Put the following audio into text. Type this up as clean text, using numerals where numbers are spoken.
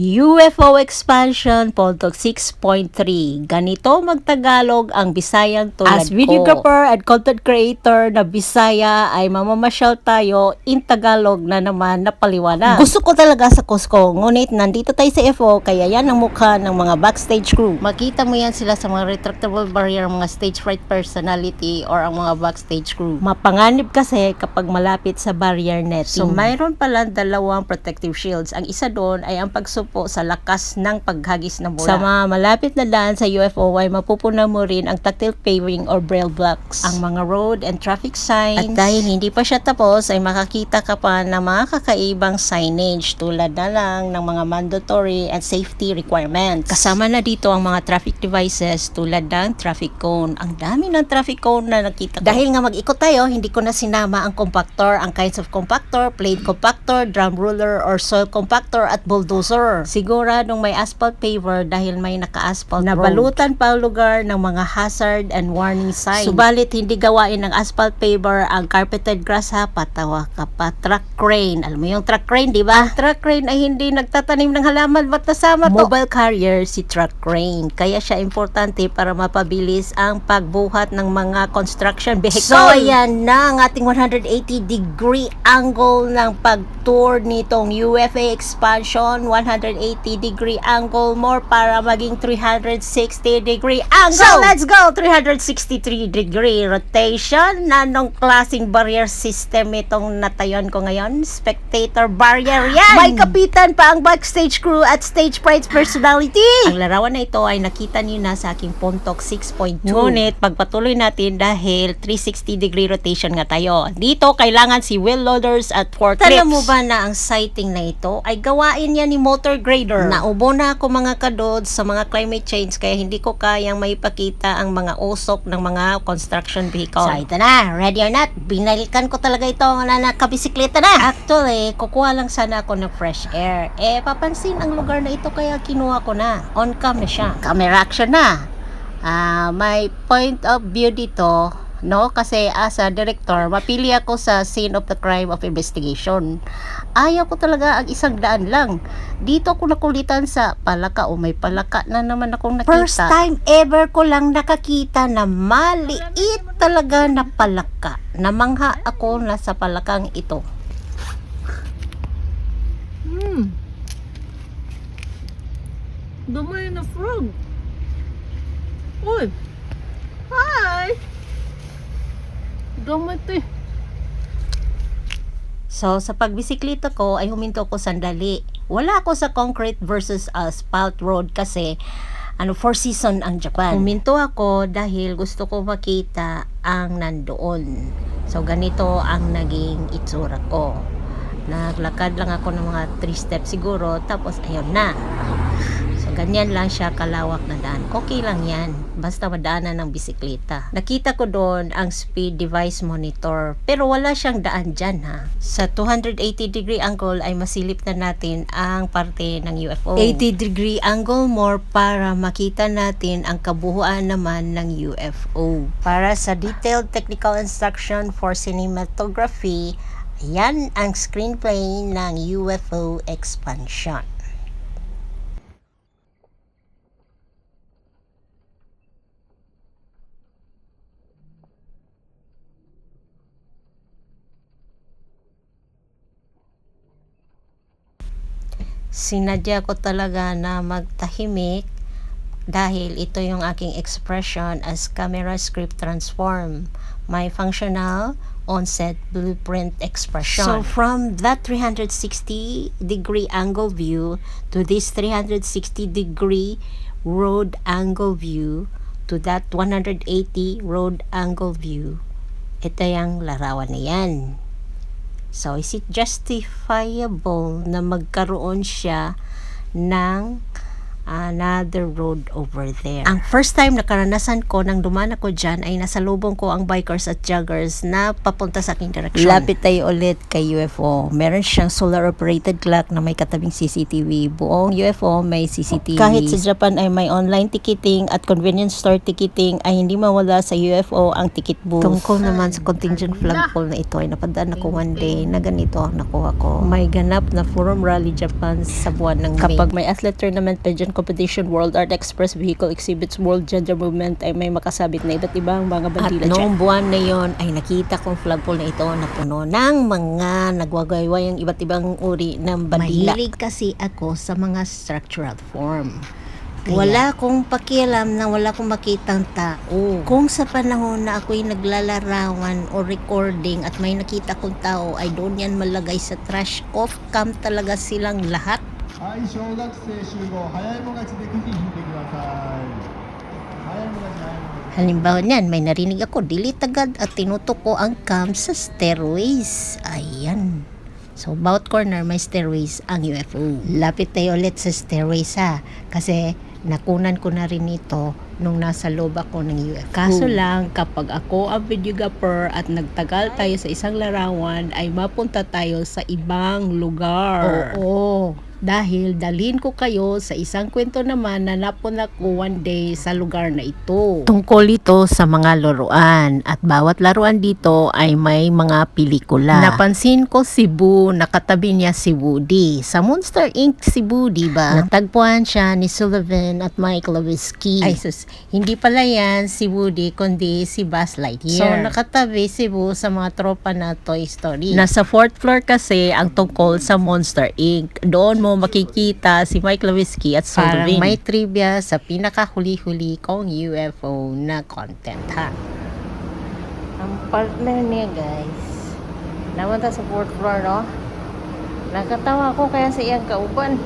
UFO Expansion Poltok 6.3. Ganito magtagalog ang Bisayang tulad As videographer and content creator na Bisaya ay mamamasyal tayo in Tagalog na naman na paliwanag. Gusto ko talaga sa Cusco, ngunit nandito tayo sa FO, kaya yan ang mukha ng mga backstage crew. Makita mo yan sila sa mga retractable barrier, mga stage fright personality or ang mga backstage crew. Mapanganib kasi kapag malapit sa barrier netting. So mayroon pala dalawang protective shields. Ang isa doon ay ang pagsupo sa lakas ng paghagis na bola. Sa mga malapit na daan sa UFO ay mapupuna mo rin ang tactile paving or braille blocks. Ang mga road and traffic signs. At dahil hindi pa siya tapos ay makakita ka pa ng mga kakaibang signage tulad na lang ng mga mandatory and safety requirements. Kasama na dito ang mga traffic devices tulad ng traffic cone. Ang dami ng traffic cone na nakita ko. Dahil nga mag-ikot tayo, hindi ko na sinama ang compactor, ang kinds of compactor, plate compactor, drum roller, or soil compactor at bulldozer. Siguradong may asphalt paver dahil may naka-asphalt road. Nabalutan pa ang lugar ng mga hazard and warning signs. Subalit hindi gawain ng asphalt paver ang carpeted grass ha, patawa ka pa. Truck crane, alam mo yung truck crane, di ba? Truck crane ay hindi nagtatanim ng halaman, ba't nasama to? Mobile carrier si truck crane, kaya siya importante para mapabilis ang pagbuhat ng mga construction vehicle. So ayan na ang ating 180 degree angle ng pag-tour nitong UFA expansion. 180 degree angle more para maging 360 degree angle. So let's go! 363 degree rotation. Nanong klaseng barrier system itong natayon ko ngayon? Spectator barrier yan! May kapitan pa ang backstage crew at stage fright personality. Ang larawan na ito ay nakita niyo na sa aking Pontok 6.2. Ngunit pagpatuloy natin dahil 360 degree rotation nga tayo. Dito kailangan si wheel loaders at forklifts. Alam mo ba na ang sighting na ito ay gawain yan ni motor grader? Naubo na ako mga kadod sa mga climate change kaya hindi ko kayang maipakita ang mga usok ng mga construction vehicle. So ito na, ready or not, binalikan ko talaga ito na nakabisikleta na. Actually, kukuha lang sana ako ng fresh air. Papansin ang lugar na ito kaya kinuha ko na. On cam na siya. Camera action na. May point of view dito, no? Kasi as a director, mapili ako sa scene of the crime of investigation. Ayaw ko talaga ang isang daan lang. Dito ako nakulitan sa palaka o may palaka na naman akong nakita. First time ever ko lang nakakita na maliit talaga na palaka. Namangha ako na sa palakang ito. Gamay na frog. Uy! Hi! Gamay to. So, sa pagbisikleta ko ay huminto ko sandali. Wala ako sa concrete versus asphalt road kasi four season ang Japan. Huminto ako dahil gusto ko makita ang nandoon. So, ganito ang naging itsura ko. Naglakad lang ako ng mga 3 steps siguro, tapos ayun na. So, ganyan lang siya kalawak na daan. Okay lang yan, basta madaanan ng bisikleta. Nakita ko doon ang speed device monitor, pero wala siyang daan dyan ha. Sa 280 degree angle ay masilip na natin ang parte ng UFO. 80 degree angle more para makita natin ang kabuuan naman ng UFO. Para sa detailed technical instruction for cinematography, yan ang screenplay ng UFO expansion. Sinadya ko talaga na magtahimik dahil ito yung aking expression as camera script transform. My functional on-set blueprint expression. So from that 360 degree angle view to this 360 degree road angle view to that 180 road angle view, ito yung larawan na yan. So, is it justifiable na magkaroon siya ng another road over there. Ang first time na karanasan ko nang dumaan ako dyan ay nasalubong ko ang bikers at joggers na papunta sa aking direksyon. Lapit tayo ulit kay UFO. Meron siyang solar operated clock na may katabing CCTV. Buong UFO may CCTV. Kahit sa Japan ay may online ticketing at convenience store ticketing, ay hindi mawala sa UFO ang ticket booth. Tungkol naman sa contingent flagpole na ito ay napadaan ako one day na ganito ang nakuha ko. May ganap na Forum Rally Japan sa buwan ng May. Kapag may athlete tournament, pageant competition, World Art Express, vehicle exhibits, World Gender Movement, ay may makasabit na iba't ibang mga At bandila dyan. noong buwan na yon ay nakita kong flagpole na ito na puno ng mga nagwagayway ang iba't ibang uri ng bandila. Mahilig kasi ako sa mga structural form. Wala akong pakialam na wala akong makitang tao. Kung sa panahon na ako'y naglalarawan o recording at may nakita kong tao, ay doon yan malagay sa trash. Off cam talaga silang lahat. はい、小学生集合、早い者勝ちでクイズ引いてください。早い者勝ち、早い者勝ち。 Halimbawa niyan, may narinig ako, delete agad at tinutok ko ang cam sa stairways. Ayan. So, bawat corner may stairways ang UFO. Lapit tayo ulit sa stairways ha. Kasi nakunan ko na rin ito nung nasa loob ako ng UFO. Kaso lang, kapag ako ang videographer at nagtagal tayo sa isang larawan, ay mapunta tayo sa ibang lugar. Oo. Dahil dalhin ko kayo sa isang kwento naman na napunta ko one day sa lugar na ito. Tungkol ito sa mga laruan at bawat laruan dito ay may mga pelikula. Napansin ko si Boo, nakatabi niya si Woody. Sa Monster Inc. si Boo, diba? Natagpuan siya ni Sullivan at Mike Lewinsky. Ay sus, hindi pala yan si Woody kundi si Buzz So, Lightyear. nakatabi si Boo sa mga tropa na Toy Story. Nasa 4th floor kasi ang tungkol sa Monster Inc. Doon mo makikita si Mike Lewinsky at Parang Sullivan. may trivia sa pinakahuli-huli kong UFO na content ha. Ang partner niya guys, naman ta sa 4th floor no? Nakatawa ko kaya sa iyang kauban.